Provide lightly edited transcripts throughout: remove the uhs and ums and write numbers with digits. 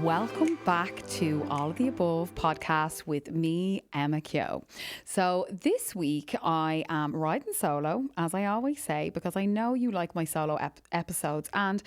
welcome back to All of the Above podcast with me, Emma Kyo. So this week I am riding solo, as I always say, because I know you like my solo episodes, and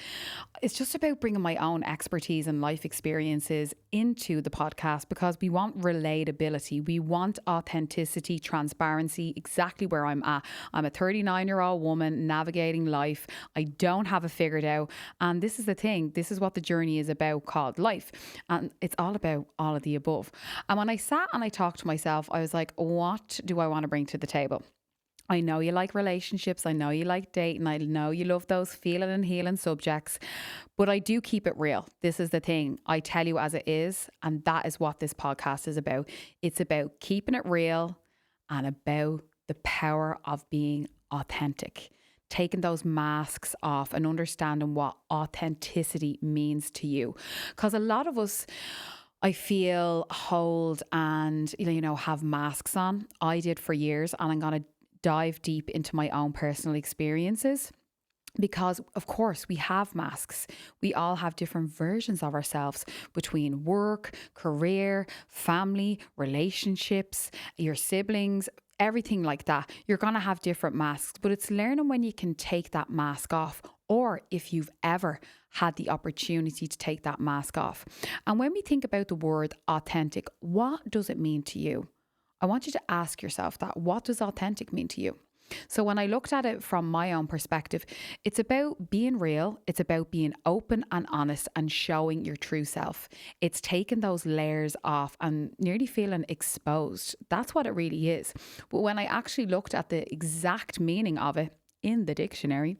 it's just about bringing my own expertise and life experiences into the podcast because we want relatability, we want authenticity, transparency, exactly where I'm at. I'm a 39-year-old woman navigating life. I don't have it figured out, and this is the thing. This is what the journey is about, called life, and it's all about all of the above. And when I sat and I talked to myself, I was like, what do I want to bring to the table? I know you like relationships, I know you like dating, I know you love those feeling and healing subjects, but I do keep it real. This is the thing. I tell you as it is, and that is what this podcast is about. It's about keeping it real and about the power of being authentic, taking those masks off and understanding what authenticity means to you. Because a lot of us, I feel, hold and, have masks on. I did for years, and I'm going to dive deep into my own personal experiences. Because, of course, we have masks. We all have different versions of ourselves between work, career, family, relationships, your siblings, everything like that. You're going to have different masks, but it's learning when you can take that mask off, or if you've ever had the opportunity to take that mask off. And when we think about the word authentic, what does it mean to you? I want you to ask yourself that. What does authentic mean to you? So when I looked at it from my own perspective, it's about being real. It's about being open and honest and showing your true self. It's taking those layers off and nearly feeling exposed. That's what it really is. But when I actually looked at the exact meaning of it in the dictionary,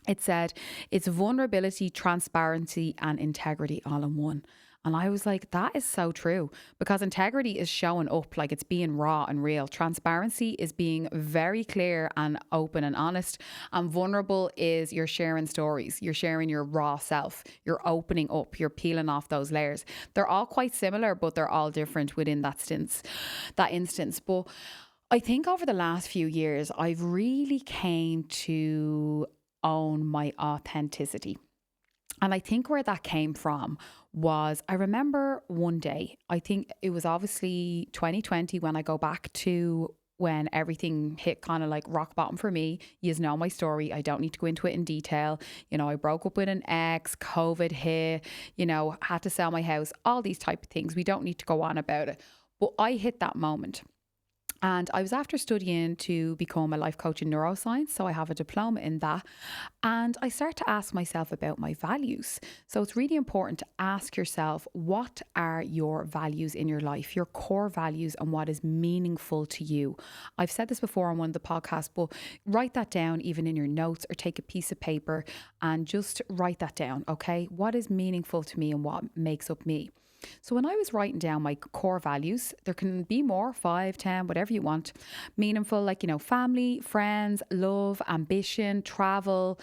it said it's vulnerability, transparency, and integrity all in one. And I was like, that is so true, because integrity is showing up, like it's being raw and real. Transparency is being very clear and open and honest. And vulnerable is you're sharing stories. You're sharing your raw self. You're opening up. You're peeling off those layers. They're all quite similar, but they're all different within that instance. But I think over the last few years, I've really came to own my authenticity. And I think where that came from was, I remember one day, I think it was obviously 2020 when I go back to when everything hit kind of like rock bottom for me. You know my story. I don't need to go into it in detail. I broke up with an ex, COVID hit, had to sell my house, all these type of things. We don't need to go on about it. But I hit that moment. And I was after studying to become a life coach in neuroscience. So I have a diploma in that. And I start to ask myself about my values. So it's really important to ask yourself, what are your values in your life, your core values, and what is meaningful to you? I've said this before on one of the podcasts, but write that down even in your notes, or take a piece of paper and just write that down, okay? What is meaningful to me and what makes up me? So when I was writing down my core values, there can be more, 5, 10, whatever you want, meaningful, like, family, friends, love, ambition, travel,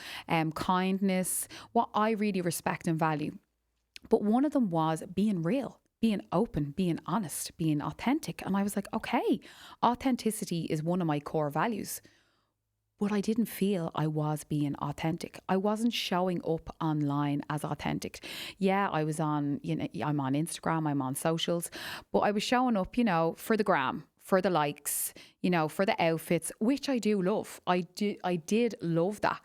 kindness, what I really respect and value. But one of them was being real, being open, being honest, being authentic. And I was like, okay, authenticity is one of my core values. But I didn't feel I was being authentic. I wasn't showing up online as authentic. Yeah, I was on, I'm on Instagram, I'm on socials, but I was showing up, for the gram, for the likes, for the outfits, which I do love. I did love that.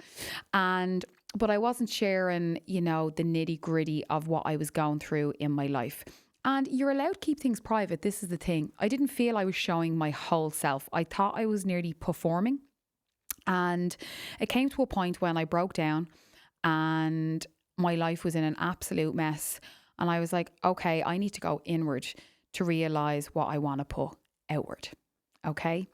But I wasn't sharing, the nitty gritty of what I was going through in my life. And you're allowed to keep things private. This is the thing. I didn't feel I was showing my whole self. I thought I was nearly performing. And it came to a point when I broke down and my life was in an absolute mess. And I was like, okay, I need to go inward to realize what I want to put outward. Okay.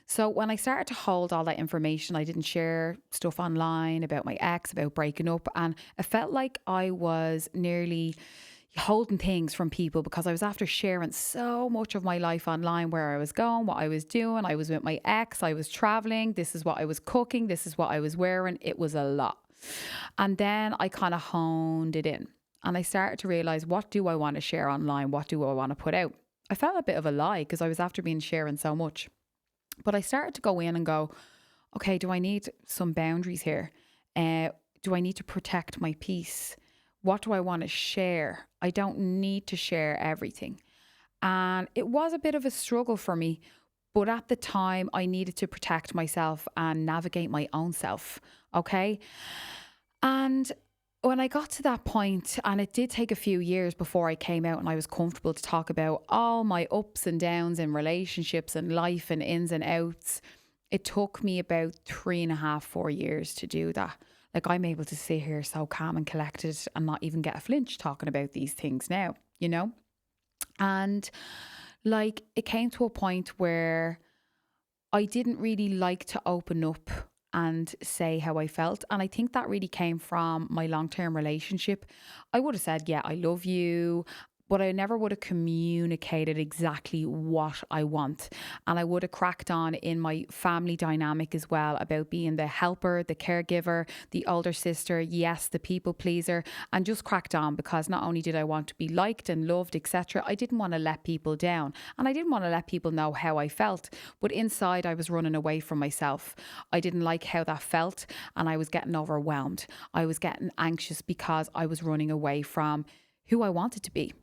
So when I started to hold all that information, I didn't share stuff online about my ex, about breaking up. And it felt like I was nearly holding things from people because I was after sharing so much of my life online, where I was going, what I was doing. I was with my ex, I was traveling, this is what I was cooking, this is what I was wearing. It was a lot. And then I kind of honed it in and I started to realize, what do I want to share online? What do I want to put out? I felt a bit of a lie because I was after being sharing so much. But I started to go in and go, okay, do I need some boundaries here? Do I need to protect my peace? What do I want to share? I don't need to share everything. And it was a bit of a struggle for me. But at the time, I needed to protect myself and navigate my own self. Okay. And when I got to that point, and it did take a few years before I came out and I was comfortable to talk about all my ups and downs in relationships and life and ins and outs, it took me about 3.5, 4 years to do that. Like, I'm able to sit here so calm and collected and not even get a flinch talking about these things now, you know? And like, it came to a point where I didn't really like to open up and say how I felt. And I think that really came from my long term relationship. I would have said, yeah, I love you. But I never would have communicated exactly what I want. And I would have cracked on in my family dynamic as well about being the helper, the caregiver, the older sister, yes, the people pleaser, and just cracked on because not only did I want to be liked and loved, etc., I didn't want to let people down. And I didn't want to let people know how I felt. But inside, I was running away from myself. I didn't like how that felt, and I was getting overwhelmed. I was getting anxious because I was running away from who I wanted to be.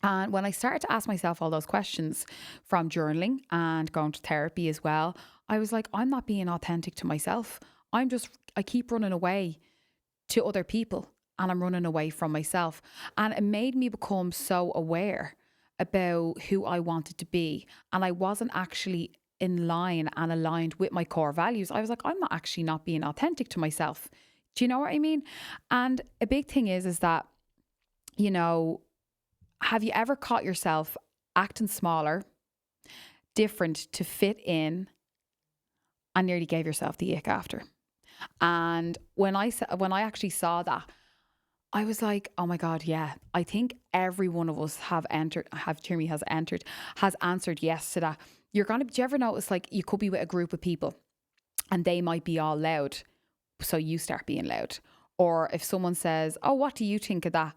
And when I started to ask myself all those questions from journaling and going to therapy as well, I was like, I'm not being authentic to myself. I keep running away to other people and I'm running away from myself. And it made me become so aware about who I wanted to be. And I wasn't actually in line and aligned with my core values. I was like, I'm not actually not being authentic to myself. Do you know what I mean? And a big thing is that, you know, have you ever caught yourself acting smaller, different to fit in, and nearly gave yourself the ick after? And when I actually saw that, I was like, oh my God, yeah. I think every one of us has answered yes to that. Do you ever notice like you could be with a group of people and they might be all loud, so you start being loud. Or if someone says, oh, what do you think of that?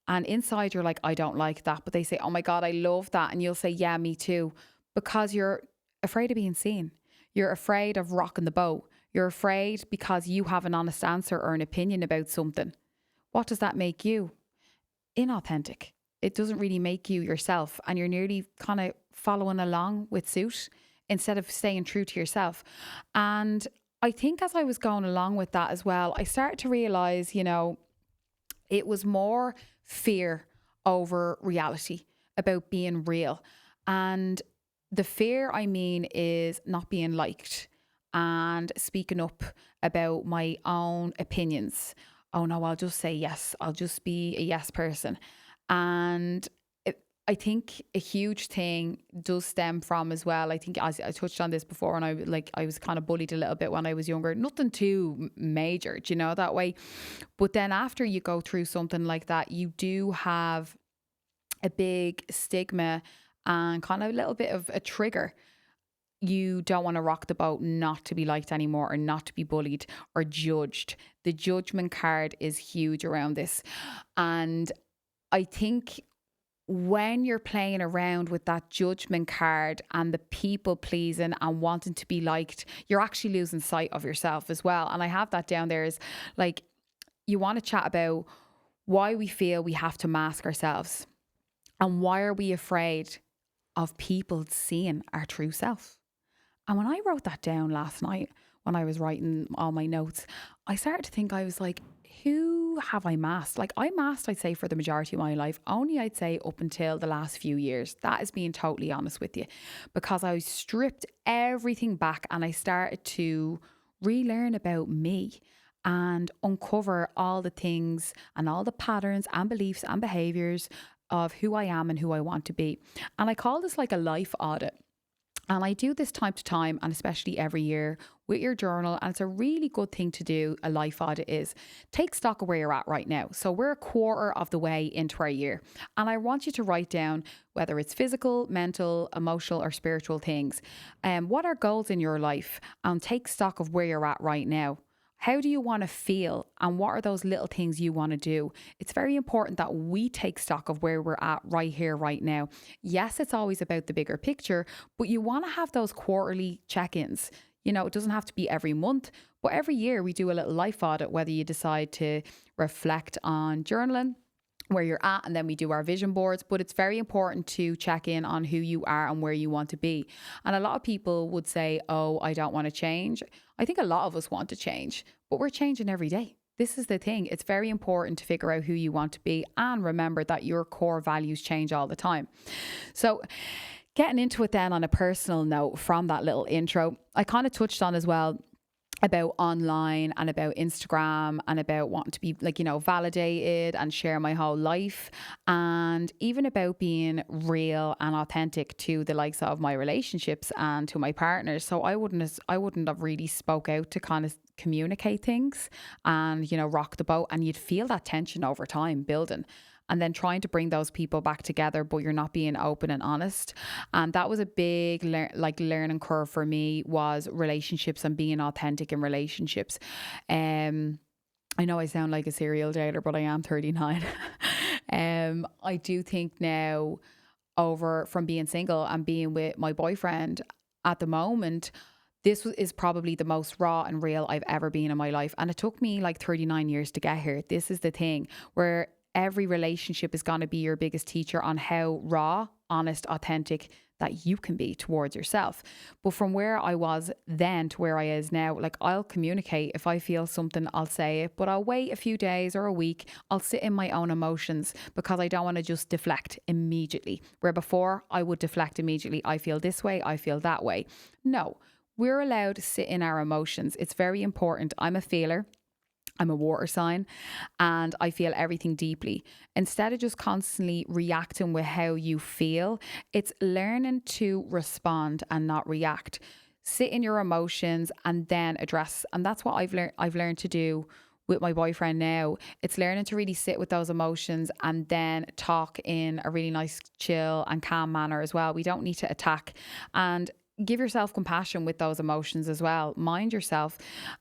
And inside you're like, I don't like that. But they say, oh my God, I love that. And you'll say, yeah, me too. Because you're afraid of being seen. You're afraid of rocking the boat. You're afraid because you have an honest answer or an opinion about something. What does that make you? Inauthentic. It doesn't really make you yourself. And you're nearly kind of following along with suit instead of staying true to yourself. And I think as I was going along with that as well, I started to realize, you know, it was more fear over reality, about being real. And the fear, I mean, is not being liked and speaking up about my own opinions. Oh no, I'll just say yes. I'll just be a yes person. And I think a huge thing does stem from as well. I think as I touched on this before, and I was kind of bullied a little bit when I was younger. Nothing too major, do you know, that way. But then after you go through something like that, you do have a big stigma and kind of a little bit of a trigger. You don't want to rock the boat, not to be liked anymore, or not to be bullied or judged. The judgment card is huge around this. And I think when you're playing around with that judgment card and the people pleasing and wanting to be liked, you're actually losing sight of yourself as well. And I have that down there is like, you want to chat about why we feel we have to mask ourselves and why are we afraid of people seeing our true self. And when I wrote that down last night, when I was writing all my notes, I started to think, I was like, who have I masked? Like, I masked, I'd say, for the majority of my life, only I'd say up until the last few years. That is being totally honest with you, because I stripped everything back and I started to relearn about me and uncover all the things and all the patterns and beliefs and behaviors of who I am and who I want to be. And I call this like a life audit. And I do this time to time, and especially every year with your journal. And it's a really good thing to do. A life audit is take stock of where you're at right now. So we're a quarter of the way into our year. And I want you to write down whether it's physical, mental, emotional, or spiritual things. What are goals in your life? And take stock of where you're at right now. How do you want to feel? And what are those little things you want to do? It's very important that we take stock of where we're at right here, right now. Yes, it's always about the bigger picture, but you want to have those quarterly check-ins. You know, it doesn't have to be every month, But every year we do a little life audit, whether you decide to reflect on journaling, where you're at, and then we do our vision boards. But it's very important to check in on who you are and where you want to be. And a lot of people would say, oh, I don't want to change. I think a lot of us want to change, but we're changing every day. This is the thing. It's very important to figure out who you want to be and remember that your core values change all the time. So getting into it then on a personal note from that little intro, I kind of touched on as well about online and about Instagram and about wanting to be like, validated and share my whole life, and even about being real and authentic to the likes of my relationships and to my partners. So I wouldn't have really spoke out to kind of communicate things and, rock the boat, and you'd feel that tension over time building. And then trying to bring those people back together, but you're not being open and honest. And that was a big learning curve for me, was relationships and being authentic in relationships. I know I sound like a serial dater, but I am 39. I do think now, over from being single and being with my boyfriend at the moment, is probably the most raw and real I've ever been in my life. And it took me like 39 years to get here. This is the thing, where every relationship is going to be your biggest teacher on how raw, honest, authentic that you can be towards yourself. But from where I was then to where I is now, like, I'll communicate. If I feel something, I'll say it, but I'll wait a few days or a week. I'll sit in my own emotions because I don't want to just deflect immediately. Where before I would deflect immediately. I feel this way, I feel that way. No, we're allowed to sit in our emotions. It's very important. I'm a feeler. I'm a water sign, and I feel everything deeply. Instead of just constantly reacting with how you feel, it's learning to respond and not react. Sit in your emotions and then address. And that's what I've learned to do with my boyfriend now. It's learning to really sit with those emotions and then talk in a really nice, chill and calm manner as well. We don't need to attack, and give yourself compassion with those emotions as well. Mind yourself.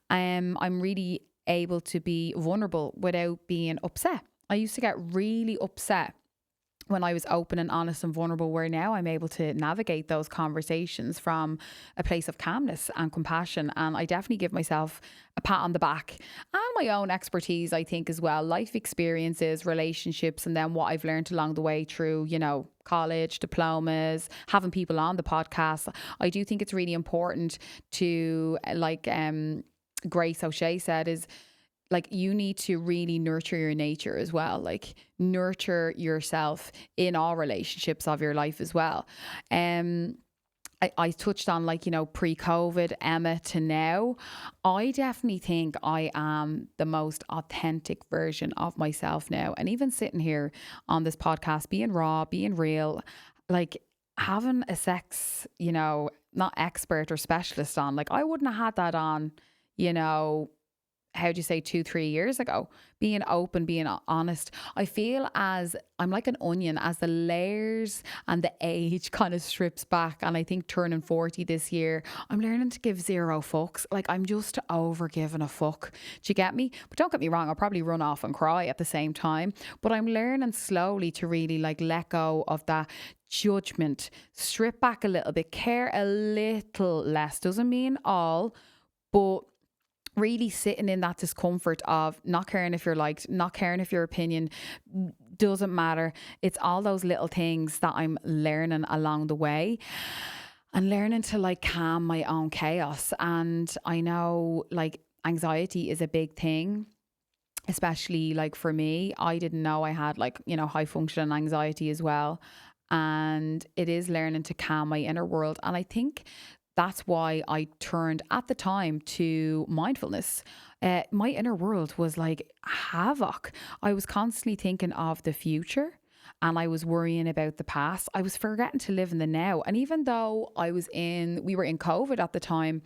I'm really able to be vulnerable without being upset. I used to get really upset when I was open and honest and vulnerable, where now I'm able to navigate those conversations from a place of calmness and compassion. And I definitely give myself a pat on the back, and my own expertise, I think, as well, life experiences, relationships, and then what I've learned along the way through, college, diplomas, having people on the podcast. I do think it's really important to, Grace O'Shea said, is like, you need to really nurture your nature as well. Like, nurture yourself in all relationships of your life as well. I touched on, pre-COVID Emma to now. I definitely think I am the most authentic version of myself now. And even sitting here on this podcast, being raw, being real, like having a sex, not expert or specialist on, like, I wouldn't have had that on, how do you say, 2-3 years ago. Being open, being honest. I feel as I'm like an onion, as the layers and the age kind of strips back. And I think turning 40 this year, I'm learning to give zero fucks. Like, I'm just over giving a fuck. Do you get me? But don't get me wrong, I'll probably run off and cry at the same time. But I'm learning slowly to really let go of that judgment, strip back a little bit, care a little less. Doesn't mean all, but really sitting in that discomfort of not caring if you're liked, not caring if your opinion doesn't matter. It's all those little things that I'm learning along the way, and learning to calm my own chaos. And I know anxiety is a big thing, especially for me. I didn't know I had high functioning anxiety as well. And it is learning to calm my inner world. And I think that's why I turned at the time to mindfulness. My inner world was like havoc. I was constantly thinking of the future, and I was worrying about the past. I was forgetting to live in the now. And even though we were in COVID at the time,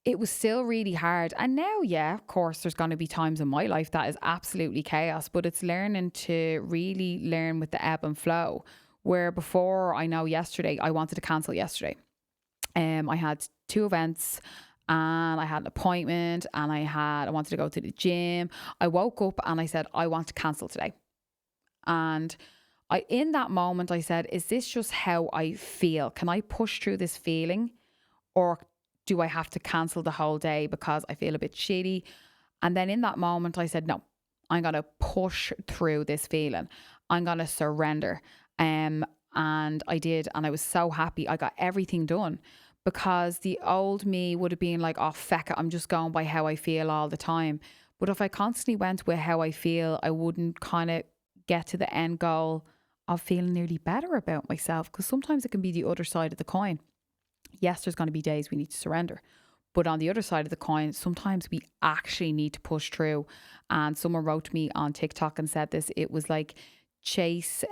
it was still really hard. And now, yeah, of course, there's going to be times in my life that is absolutely chaos, but it's learning to really learn with the ebb and flow. Where before, I wanted to cancel yesterday. I had 2 events, and I had an appointment, and I wanted to go to the gym. I woke up and I said, I want to cancel today. And in that moment, I said, is this just how I feel? Can I push through this feeling, or do I have to cancel the whole day because I feel a bit shitty? And then in that moment, I said, no, I'm going to push through this feeling. I'm going to surrender. And I did. And I was so happy. I got everything done, because the old me would have been like, oh, feck it, I'm just going by how I feel all the time. But if I constantly went with how I feel, I wouldn't kind of get to the end goal of feeling nearly better about myself, because sometimes it can be the other side of the coin. Yes, there's going to be days we need to surrender. But on the other side of the coin, sometimes we actually need to push through. And someone wrote to me on TikTok and said this. It was like, chase,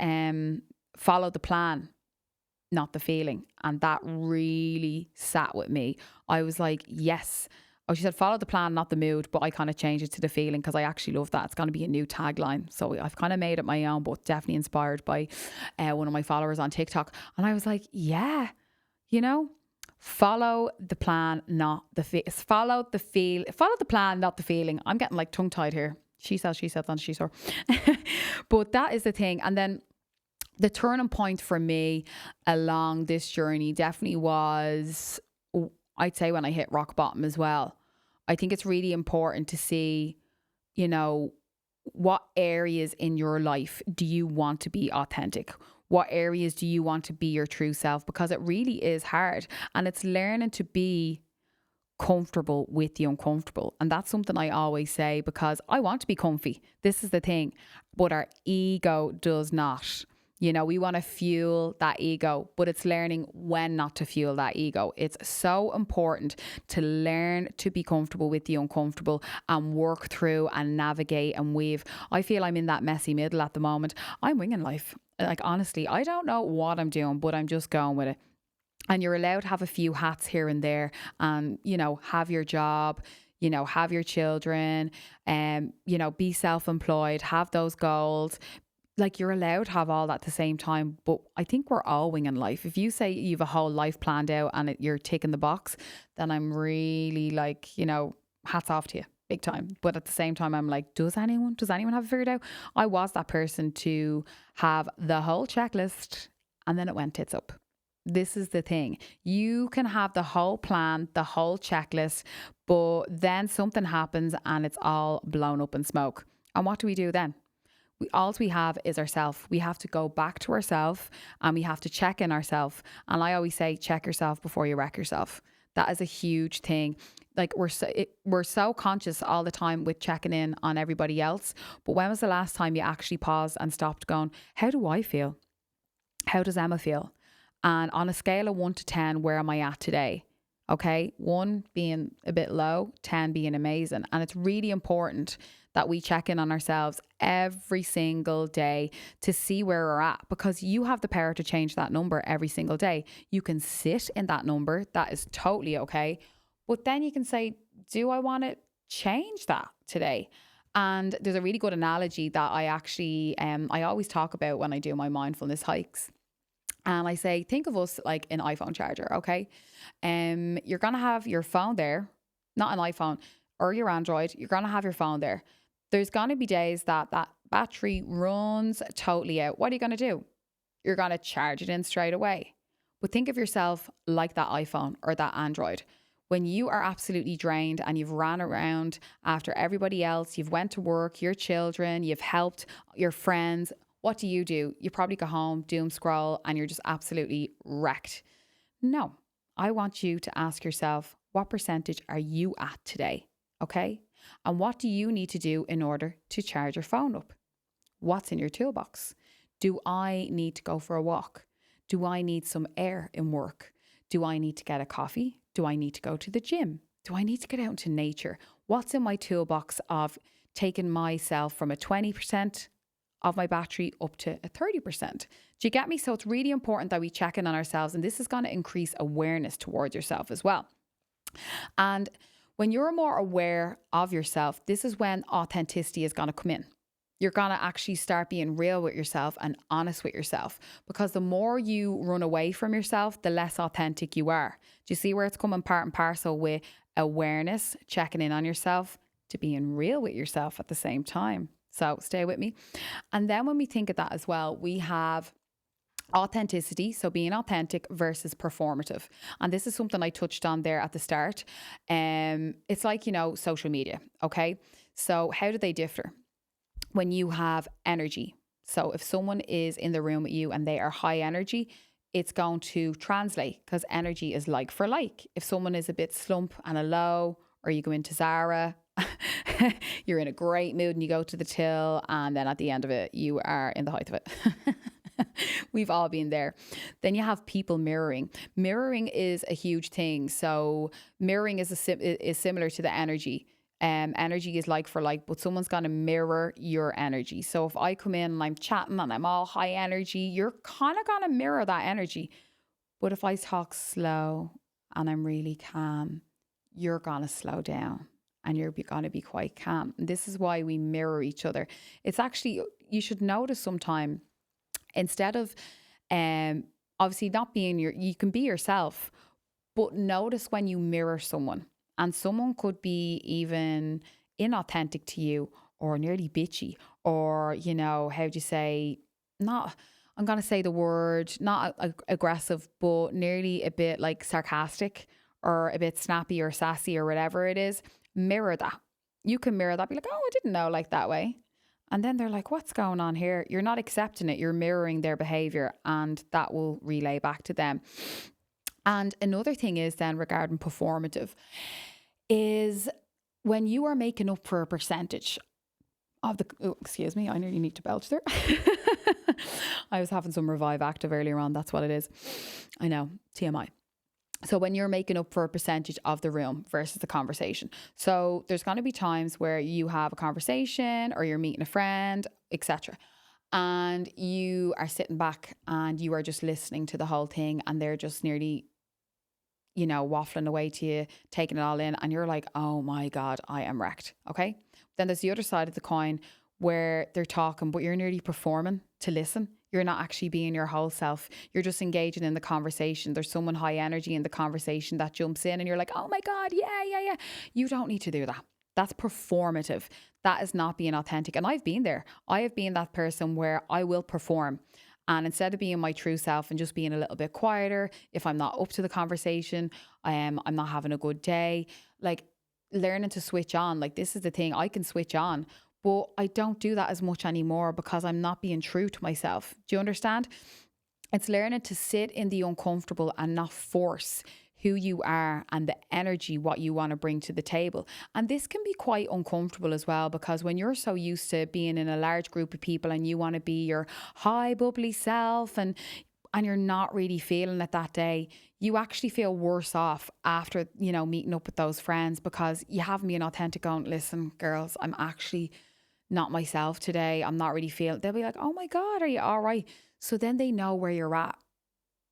follow the plan, not the feeling. And that really sat with me. I was like, yes. Oh, she said, follow the plan, not the mood. But I kind of changed it to the feeling, because I actually love that. It's going to be a new tagline. So I've kind of made it my own, but definitely inspired by one of my followers on TikTok. And I was like, yeah, you know, follow the plan, not the follow the plan, not the feeling. I'm getting like tongue tied here. She said, then she saw. But that is the thing. And then the turning point for me along this journey definitely was, I'd say, when I hit rock bottom as well. I think it's really important to see, you know, what areas in your life do you want to be authentic? What areas do you want to be your true self? Because it really is hard, and it's learning to be comfortable with the uncomfortable. And that's something I always say, because I want to be comfy. This is the thing. But our ego does not. You know, we want to fuel that ego, but it's learning when not to fuel that ego. It's so important to learn to be comfortable with the uncomfortable and work through and navigate and weave. I feel I'm in that messy middle at the moment. I'm winging life. Like, honestly, I don't know what I'm doing, but I'm just going with it. And you're allowed to have a few hats here and there, and, you know, have your job, you know, have your children, you know, be self-employed, have those goals. Like, you're allowed to have all that at the same time. But I think we're all winging life. If you say you've a whole life planned out and you're ticking the box, then I'm really like, you know, hats off to you, big time. But at the same time, I'm like, does anyone have it figured out? I was that person to have the whole checklist, and then it went tits up. This is the thing. You can have the whole plan, the whole checklist, but then something happens and it's all blown up in smoke. And what do we do then? All we have is ourselves. We have to go back to ourselves, and we have to check in ourselves. And I always say, check yourself before you wreck yourself. That is a huge thing. Like, we're so conscious all the time with checking in on everybody else. But when was the last time you actually paused and stopped going, how do I feel? How does Emma feel? And on a scale of 1 to 10, where am I at today? Okay, 1 being a bit low, 10 being amazing. And it's really important that we check in on ourselves every single day to see where we're at, because you have the power to change that number every single day. You can sit in that number. That is totally okay. But then you can say, do I want to change that today? And there's a really good analogy that I actually, I always talk about when I do my mindfulness hikes. And I say, think of us like an iPhone charger, okay? You're going to have your phone there, not an iPhone or your Android. You're going to have your phone there. There's going to be days that that battery runs totally out. What are you going to do? You're going to charge it in straight away. But think of yourself like that iPhone or that Android. When you are absolutely drained and you've ran around after everybody else, you've went to work, your children, you've helped your friends, what do? You probably go home, doom scroll, and you're just absolutely wrecked. No, I want you to ask yourself, what percentage are you at today? Okay? And what do you need to do in order to charge your phone up? What's in your toolbox? Do I need to go for a walk? Do I need some air in work? Do I need to get a coffee? Do I need to go to the gym? Do I need to get out into nature? What's in my toolbox of taking myself from a 20% of my battery up to a 30%. Do you get me? So it's really important that we check in on ourselves, and this is going to increase awareness towards yourself as well. And when you're more aware of yourself, this is when authenticity is going to come in. You're going to actually start being real with yourself and honest with yourself, because the more you run away from yourself, the less authentic you are. Do you see where it's coming part and parcel with awareness, checking in on yourself, to being real with yourself at the same time? So stay with me. And then when we think of that as well, we have Authenticity, so being authentic versus performative. And this is something I touched on there at the start. It's like, social media, okay? So how do they differ? When you have energy. So if someone is in the room with you and they are high energy, it's going to translate because energy is like for like. If someone is a bit slump and a low, or you go into Zara, you're in a great mood and you go to the till, and then at the end of it, you are in the height of it. We've all been there. Then you have people mirroring. Mirroring is a huge thing. So mirroring is similar to the energy. Energy is like for like, but someone's going to mirror your energy. So if I come in and I'm chatting and I'm all high energy, you're kind of going to mirror that energy. But if I talk slow and I'm really calm, you're going to slow down and you're going to be quite calm. And this is why we mirror each other. It's actually, you should notice sometime, instead of obviously not being you can be yourself, but notice when you mirror someone, and someone could be even inauthentic to you or nearly bitchy, or, how do you say, not, I'm going to say the word, not aggressive, but nearly a bit like sarcastic or a bit snappy or sassy or whatever it is. Mirror that. You can mirror that, be like, oh, I didn't know like that way. And then they're like, what's going on here? You're not accepting it. You're mirroring their behavior, and that will relay back to them. And another thing is then regarding performative is when you are making up for a percentage of the, excuse me, I nearly need to belch there. I was having some Revive Active earlier on. That's what it is. I know, TMI. So when you're making up for a percentage of the room versus the conversation. So there's going to be times where you have a conversation or you're meeting a friend, etc. And you are sitting back and you are just listening to the whole thing, and they're just nearly, waffling away to you, taking it all in. And you're like, oh my God, I am wrecked. Okay. Then there's the other side of the coin where they're talking, but you're nearly performing to listen. You're not actually being your whole self. You're just engaging in the conversation. There's someone high energy in the conversation that jumps in and you're like, oh my God, yeah. You don't need to do that. That's performative. That is not being authentic. And I've been there. I have been that person where I will perform. And instead of being my true self and just being a little bit quieter, if I'm not up to the conversation, I'm not having a good day, like learning to switch on. Like, this is the thing, I can switch on. But I don't do that as much anymore because I'm not being true to myself. Do you understand? It's learning to sit in the uncomfortable and not force who you are and the energy, what you want to bring to the table. And this can be quite uncomfortable as well, because when you're so used to being in a large group of people and you want to be your high bubbly self, and you're not really feeling it that day, you actually feel worse off after, meeting up with those friends, because you haven't been authentic, going, listen, girls, I'm actually not myself today. I'm not really feeling. They'll be like, oh my God, are you all right? So then they know where you're at.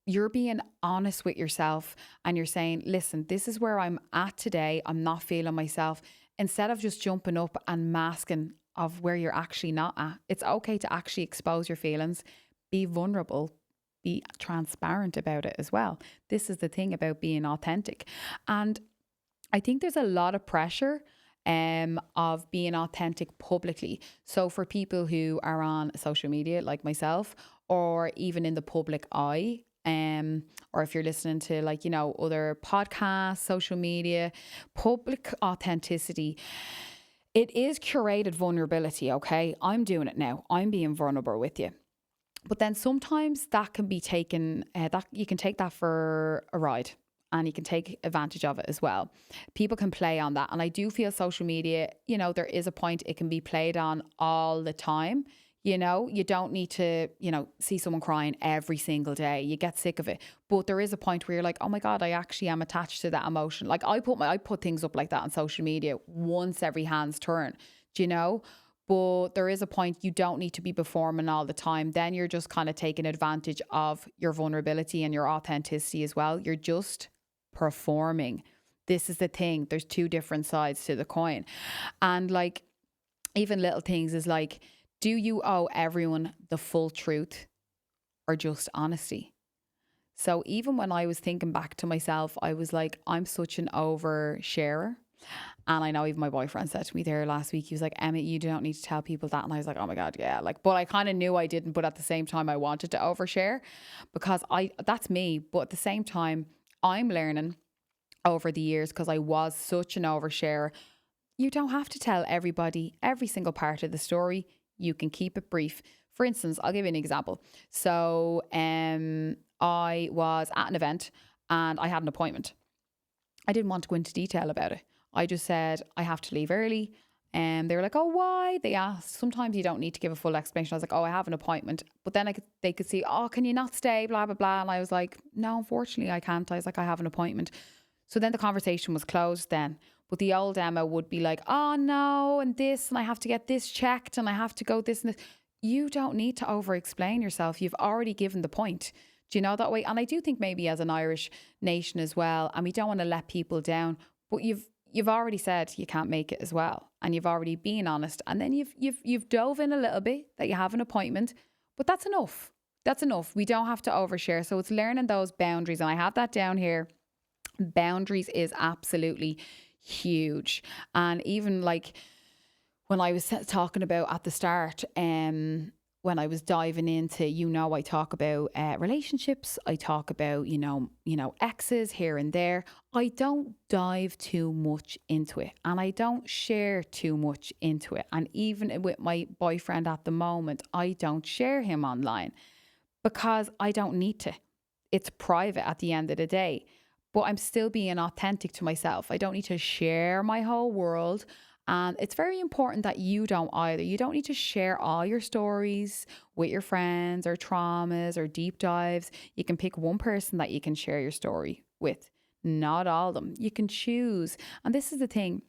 You're being honest with yourself and you're saying, listen, this is where I'm at today. I'm not feeling myself. Instead of just jumping up and masking of where you're actually not at. It's okay to actually expose your feelings, be vulnerable, be transparent about it as well. This is the thing about being authentic. And I think there's a lot of pressure of being authentic publicly. So for people who are on social media like myself, or even in the public eye, or if you're listening to other podcasts, social media, public authenticity, it is curated vulnerability. Okay, I'm doing it now. I'm being vulnerable with you. But then sometimes that can be taken, that you can take that for a ride, and you can take advantage of it as well. People can play on that. And I do feel social media, there is a point it can be played on all the time. You don't need to, see someone crying every single day. You get sick of it. But there is a point where you're like, oh my God, I actually am attached to that emotion. Like I put things up like that on social media once every hand's turn, do you know? But there is a point you don't need to be performing all the time. Then you're just kind of taking advantage of your vulnerability and your authenticity as well. You're just performing. This is the thing. There's two different sides to the coin. And even little things is like, do you owe everyone the full truth or just honesty? So even when I was thinking back to myself, I was like, I'm such an oversharer. And I know even my boyfriend said to me there last week, he was like, Emma, you don't need to tell people that. And I was like, oh my God, yeah. Like, but I kind of knew I didn't, but at the same time, I wanted to overshare because that's me. But at the same time, I'm learning over the years because I was such an oversharer. You don't have to tell everybody every single part of the story. You can keep it brief. For instance, I'll give you an example. So, I was at an event and I had an appointment. I didn't want to go into detail about it. I just said, I have to leave early. And they were like, oh, why? They asked. Sometimes you don't need to give a full explanation. I was like, oh, I have an appointment. But then they could see, oh, can you not stay? Blah, blah, blah. And I was like, no, unfortunately, I can't. I was like, I have an appointment. So then the conversation was closed then. But the old Emma would be like, oh, no, and this, and I have to get this checked, and I have to go this and this. You don't need to over explain yourself. You've already given the point. Do you know that way? And I do think maybe as an Irish nation as well, and we don't want to let people down, but you've already said you can't make it as well, and you've already been honest, and then you've dove in a little bit that you have an appointment, but that's enough. That's enough. We don't have to overshare. So it's learning those boundaries, and I have that down here. Boundaries is absolutely huge. And even like when I was talking about at the start, when I was diving into, I talk about relationships. I talk about, exes here and there. I don't dive too much into it, and I don't share too much into it. And even with my boyfriend at the moment, I don't share him online because I don't need to. It's private at the end of the day, but I'm still being authentic to myself. I don't need to share my whole world. And it's very important that you don't either. You don't need to share all your stories with your friends or traumas or deep dives. You can pick one person that you can share your story with, not all of them. You can choose. And this is the thing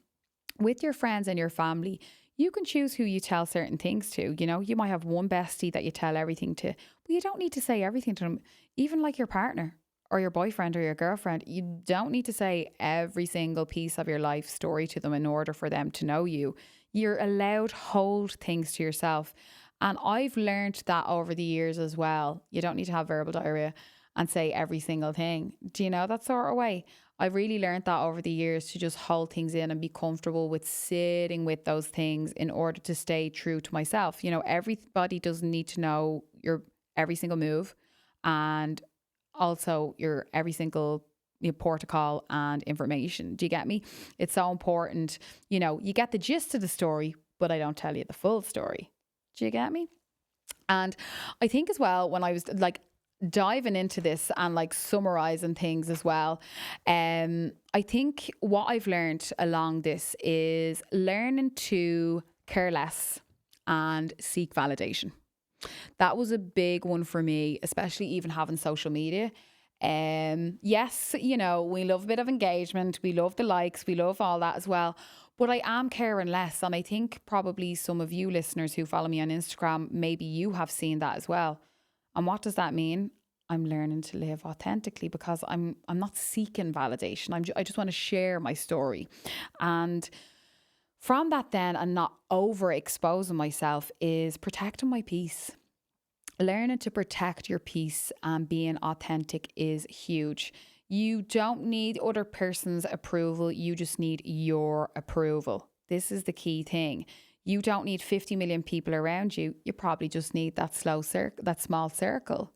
with your friends and your family, you can choose who you tell certain things to. You might have one bestie that you tell everything to, but you don't need to say everything to them, even like your partner or your boyfriend or your girlfriend. You don't need to say every single piece of your life story to them in order for them to know you. You're allowed to hold things to yourself. And I've learned that over the years as well. You don't need to have verbal diarrhea and say every single thing. Do you know that sort of way? I've really learned that over the years to just hold things in and be comfortable with sitting with those things in order to stay true to myself. Everybody doesn't need to know your every single move and also your every single protocol and information. Do you get me? It's so important. You get the gist of the story, but I don't tell you the full story. Do you get me? And I think as well, when I was like diving into this and like summarizing things as well, I think what I've learned along this is learning to care less and seek validation. That was a big one for me, especially even having social media. Yes, we love a bit of engagement, we love the likes, we love all that as well. But I am caring less. And I think probably some of you listeners who follow me on Instagram, maybe you have seen that as well. And what does that mean? I'm learning to live authentically because I'm not seeking validation. I just want to share my story. And from that then, and not overexposing myself, is protecting my peace. Learning to protect your peace and being authentic is huge. You don't need other person's approval. You just need your approval. This is the key thing. You don't need 50 million people around you. You probably just need that small circle.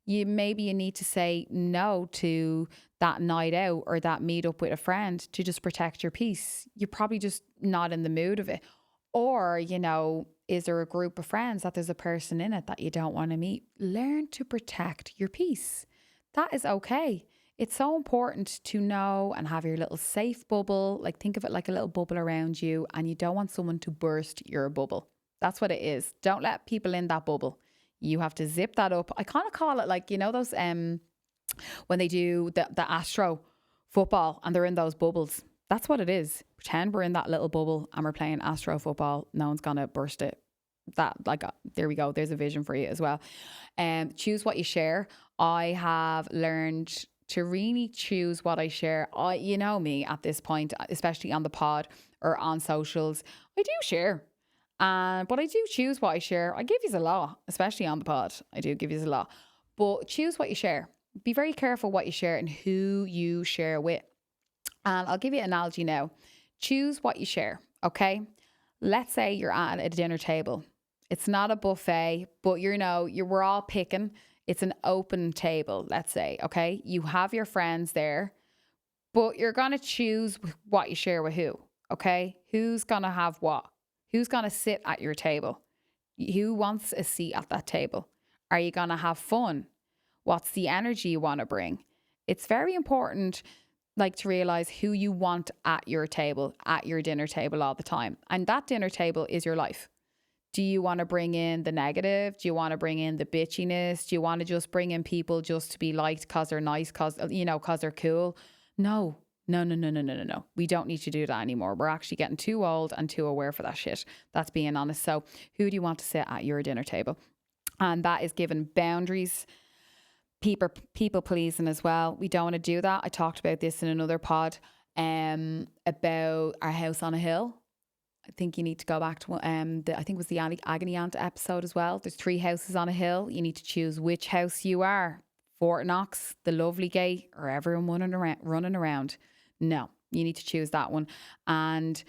Maybe you need to say no to that night out or that meet up with a friend to just protect your peace. You're probably just not in the mood of it. Or, is there a group of friends that there's a person in it that you don't want to meet? Learn to protect your peace. That is okay. It's so important to know and have your little safe bubble. Like, think of it like a little bubble around you, and you don't want someone to burst your bubble. That's what it is. Don't let people in that bubble. You have to zip that up. I kind of call it like, those when they do the Astro football and they're in those bubbles. That's what it is. Pretend we're in that little bubble and we're playing Astro football. No one's gonna burst it. There we go. There's a vision for you as well. Choose what you share. I have learned to really choose what I share. You know me at this point, especially on the pod or on socials. I do share. But I do choose what I share. I give you a lot, especially on the pod. I do give you a lot. But choose what you share. Be very careful what you share and who you share with. And I'll give you an analogy now. Choose what you share, okay? Let's say you're at a dinner table. It's not a buffet, but we're all picking. It's an open table, let's say, okay? You have your friends there, but you're going to choose what you share with who, okay? Who's going to have what? Who's going to sit at your table? Who wants a seat at that table? Are you going to have fun? What's the energy you want to bring? It's very important like to realize who you want at your table, at your dinner table all the time. And that dinner table is your life. Do you want to bring in the negative? Do you want to bring in the bitchiness? Do you want to just bring in people just to be liked because they're nice, because they're cool? No, no, no, no, no, no, no, no. We don't need to do that anymore. We're actually getting too old and too aware for that shit. That's being honest. So who do you want to sit at your dinner table? And that is given boundaries, people pleasing as well. We don't want to do that. I talked about this in another pod about our house on a hill. I think you need to go back to I think it was the Agony Aunt episode as well. There's 3 houses on a hill. You need to choose which house you are. Fort Knox, the Lovely Gate, or everyone running around. No, you need to choose that one. And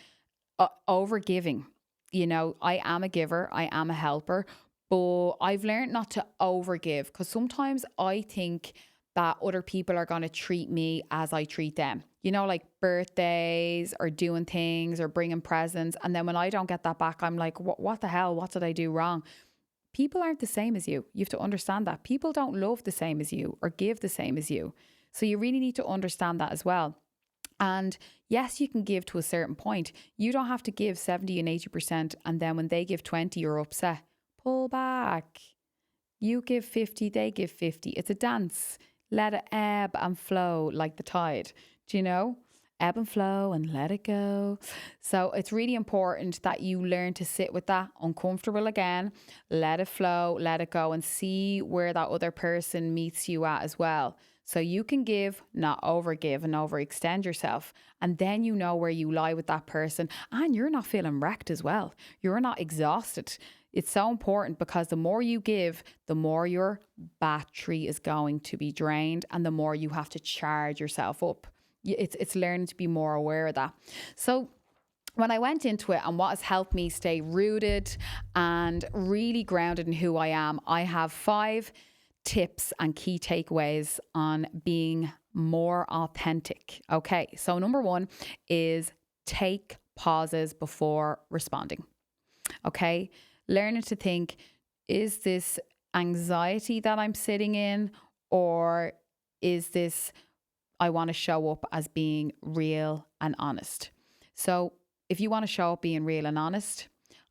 over giving. I am a giver. I am a helper. But I've learned not to overgive, because sometimes I think that other people are going to treat me as I treat them. Like birthdays or doing things or bringing presents. And then when I don't get that back, I'm like, what the hell? What did I do wrong? People aren't the same as you. You have to understand that. People don't love the same as you or give the same as you. So you really need to understand that as well. And yes, you can give to a certain point. You don't have to give 70 and 80%. And then when they give 20, you're upset. Pull back. You give 50, they give 50. It's a dance. Let it ebb and flow like the tide. Do you know? Ebb and flow and let it go. So it's really important that you learn to sit with that uncomfortable again, let it flow, let it go, and see where that other person meets you at as well. So you can give, not overgive and overextend yourself. And then you know where you lie with that person, and you're not feeling wrecked as well. You're not exhausted. It's so important, because the more you give, the more your battery is going to be drained, and the more you have to charge yourself up. It's learning to be more aware of that. So when I went into it, and what has helped me stay rooted and really grounded in who I am, I have 5 tips and key takeaways on being more authentic. Okay, so number 1 is take pauses before responding. Okay, learning to think, is this anxiety that I'm sitting in, or is this I want to show up as being real and honest? So if you want to show up being real and honest,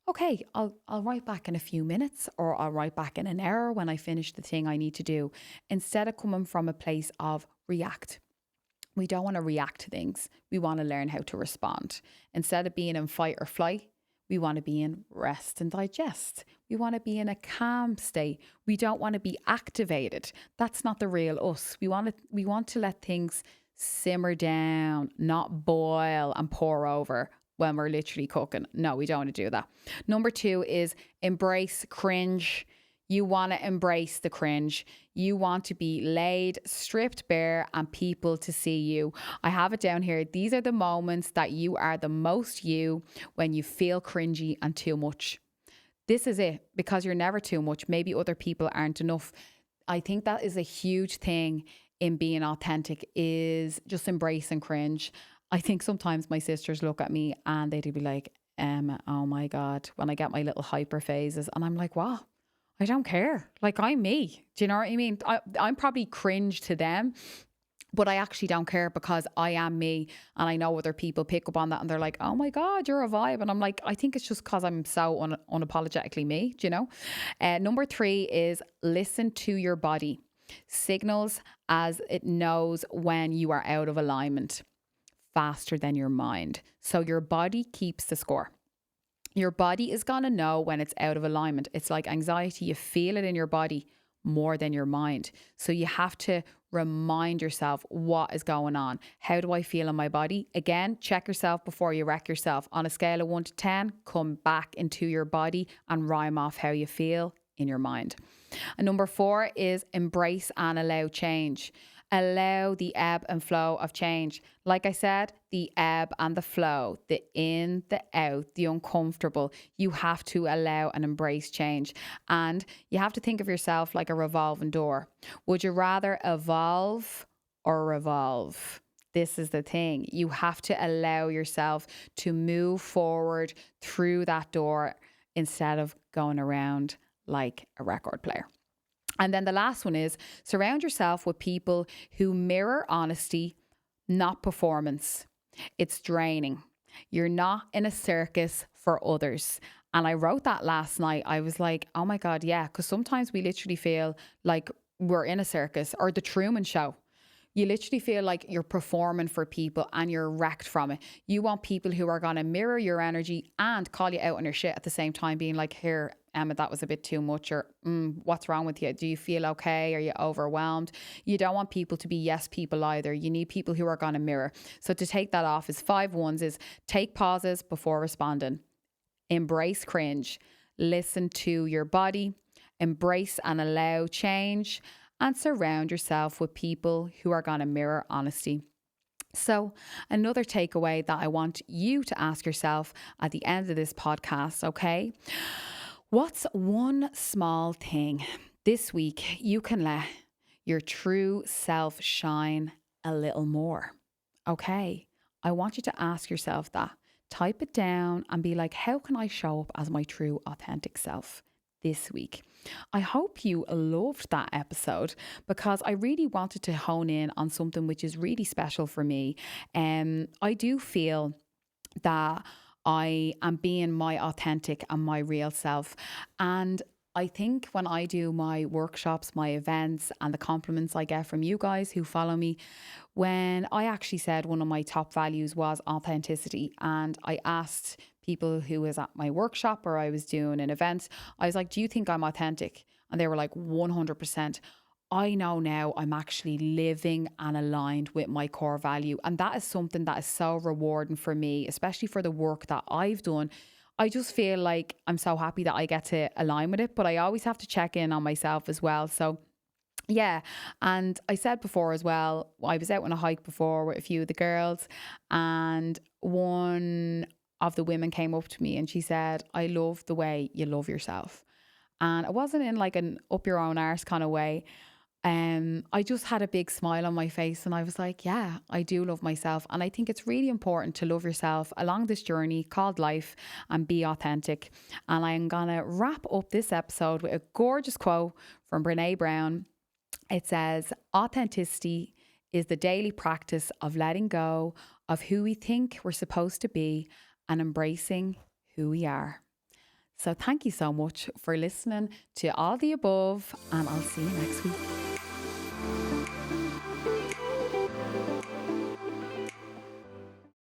okay, I'll write back in a few minutes, or I'll write back in an hour when I finish the thing I need to do, instead of coming from a place of react. We don't want to react to things. We want to learn how to respond. Instead of being in fight or flight, we want to be in rest and digest. We want to be in a calm state. We don't want to be activated. That's not the real us. We want to let things simmer down, not boil and pour over when we're literally cooking. No, we don't want to do that. Number 2 is embrace cringe. You want to embrace the cringe. You want to be laid, stripped bare, and people to see you. I have it down here. These are the moments that you are the most you, when you feel cringy and too much. This is it, because you're never too much. Maybe other people aren't enough. I think that is a huge thing in being authentic, is just embracing cringe. I think sometimes my sisters look at me and they'd be like, oh my God, when I get my little hyper phases, and I'm like, what? I don't care. Like, I'm me. Do you know what I mean? I'm probably cringe to them, but I actually don't care, because I am me. And I know other people pick up on that and they're like, oh my God, you're a vibe. And I'm like, I think it's just because I'm so unapologetically me, do you know? Number 3 is listen to your body. Signals as it knows when you are out of alignment faster than your mind. So your body keeps the score. Your body is going to know when it's out of alignment. It's like anxiety. You feel it in your body more than your mind. So you have to remind yourself what is going on. How do I feel in my body? Again, check yourself before you wreck yourself. On a scale of 1 to 10, come back into your body and rhyme off how you feel in your mind. And number 4 is embrace and allow change. Allow the ebb and flow of change. Like I said, the ebb and the flow, the in, the out, the uncomfortable. You have to allow and embrace change. And you have to think of yourself like a revolving door. Would you rather evolve or revolve? This is the thing. You have to allow yourself to move forward through that door instead of going around like a record player. And then the last one is surround yourself with people who mirror honesty, not performance. It's draining. You're not in a circus for others. And I wrote that last night. I was like, oh my God, yeah. Because sometimes we literally feel like we're in a circus or the Truman Show. You literally feel like you're performing for people and you're wrecked from it. You want people who are going to mirror your energy and call you out on your shit at the same time, being like, here, Emma, that was a bit too much, or what's wrong with you? Do you feel okay? Are you overwhelmed? You don't want people to be yes people either. You need people who are going to mirror. So to take that off is 5 ones is take pauses before responding, embrace cringe, listen to your body, embrace and allow change, and surround yourself with people who are going to mirror honesty. So, another takeaway that I want you to ask yourself at the end of this podcast, okay? What's one small thing this week you can let your true self shine a little more? Okay, I want you to ask yourself that. Type it down and be like, how can I show up as my true, authentic self this week? I hope you loved that episode because I really wanted to hone in on something which is really special for me. I do feel that I am being my authentic and my real self. And I think when I do my workshops, my events, and the compliments I get from you guys who follow me, when I actually said one of my top values was authenticity, and I asked people who was at my workshop or I was doing an event, I was like, do you think I'm authentic? And they were like, 100%. I know now I'm actually living and aligned with my core value. And that is something that is so rewarding for me, especially for the work that I've done. I just feel like I'm so happy that I get to align with it, but I always have to check in on myself as well. So yeah. And I said before as well, I was out on a hike before with a few of the girls, and one of the women came up to me and she said, I love the way you love yourself. And it wasn't in like an up your own arse kind of way. I just had a big smile on my face and I was like, yeah, I do love myself. And I think it's really important to love yourself along this journey called life and be authentic. And I'm going to wrap up this episode with a gorgeous quote from Brene Brown. It says, authenticity is the daily practice of letting go of who we think we're supposed to be and embracing who we are. So thank you so much for listening to all the above, and I'll see you next week.